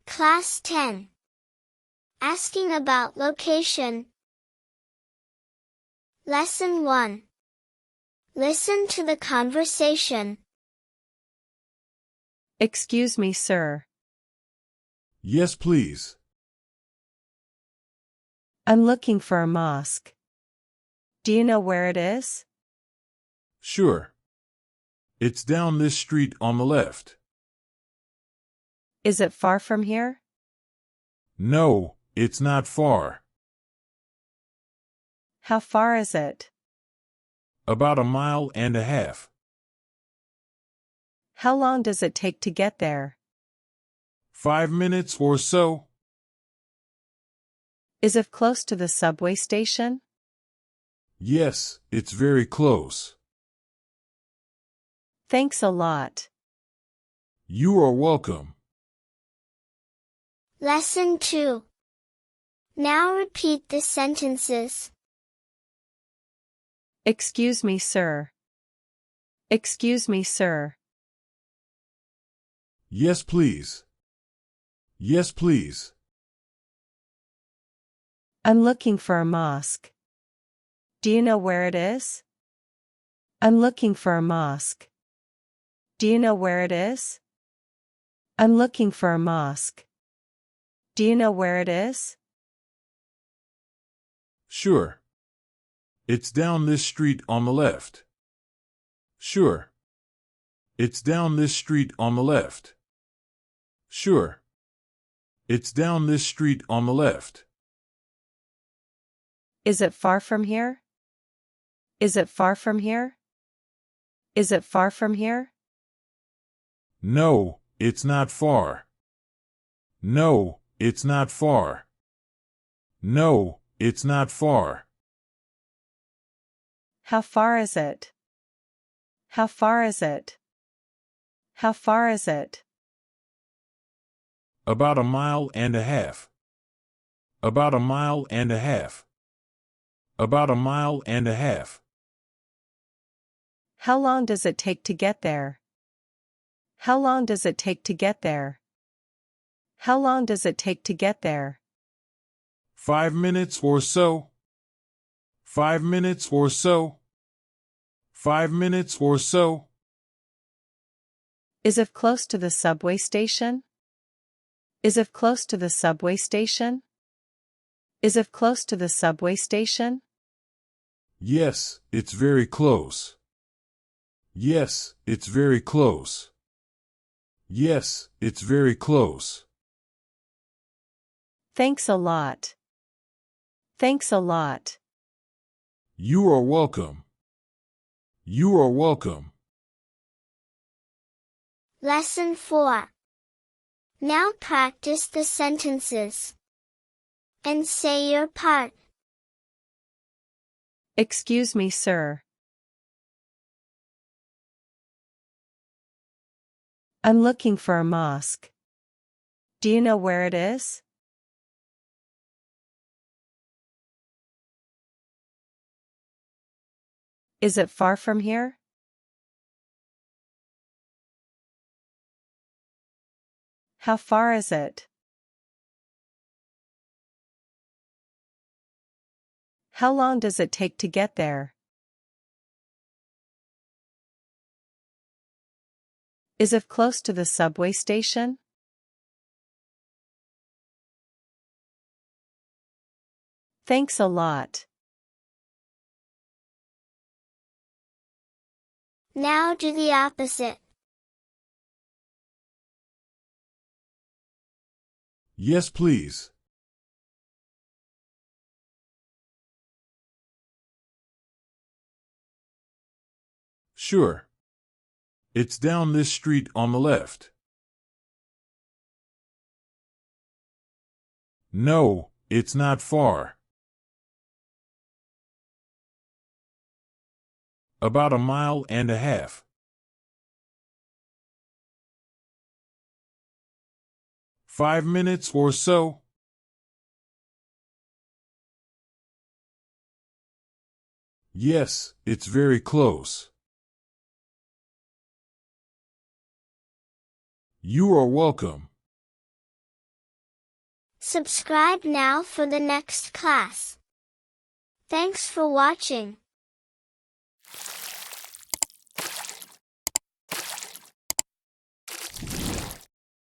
Class 10. Asking about location. Lesson 1. Listen to the conversation. Excuse me, sir. Yes, please. I'm looking for a mosque. Do you know where it is? Sure. It's down this street on the left. Is it far from here? No, it's not far. How far is it? About 1.5 miles. How long does it take to get there? 5 minutes or so. Is it close to the subway station? Yes, it's very close. Thanks a lot. You are welcome. Lesson 2. Now repeat the sentences. Excuse me, sir. Excuse me, sir. Yes, please. Yes, please. I'm looking for a mosque. Do you know where it is? I'm looking for a mosque. Do you know where it is? I'm looking for a mosque. Do you know where it is? Sure. It's down this street on the left. Sure. It's down this street on the left. Sure. It's down this street on the left. Is it far from here? Is it far from here? Is it far from here? No, it's not far. No, it's not far. No, it's not far. How far is it? How far is it? How far is it? About 1.5 miles. About 1.5 miles. About 1.5 miles. How long does it take to get there? How long does it take to get there? How long does it take to get there? 5 minutes or so. 5 minutes or so. 5 minutes or so. Is it close to the subway station? Is it close to the subway station? Is it close to the subway station? Yes, it's very close. Yes, it's very close. Yes, it's very close. Thanks a lot. Thanks a lot. You are welcome. You are welcome. Lesson 4. Now practice the sentences. And say your part. Excuse me, sir. I'm looking for a mosque. Do you know where it is? Is it far from here? How far is it? How long does it take to get there? Is it close to the subway station? Thanks a lot. Now do the opposite. Yes, please. Sure. It's down this street on the left. No, it's not far. About 1.5 miles. 5 minutes or so. Yes, it's very close. You are welcome. Subscribe now for the next class. Thanks for watching.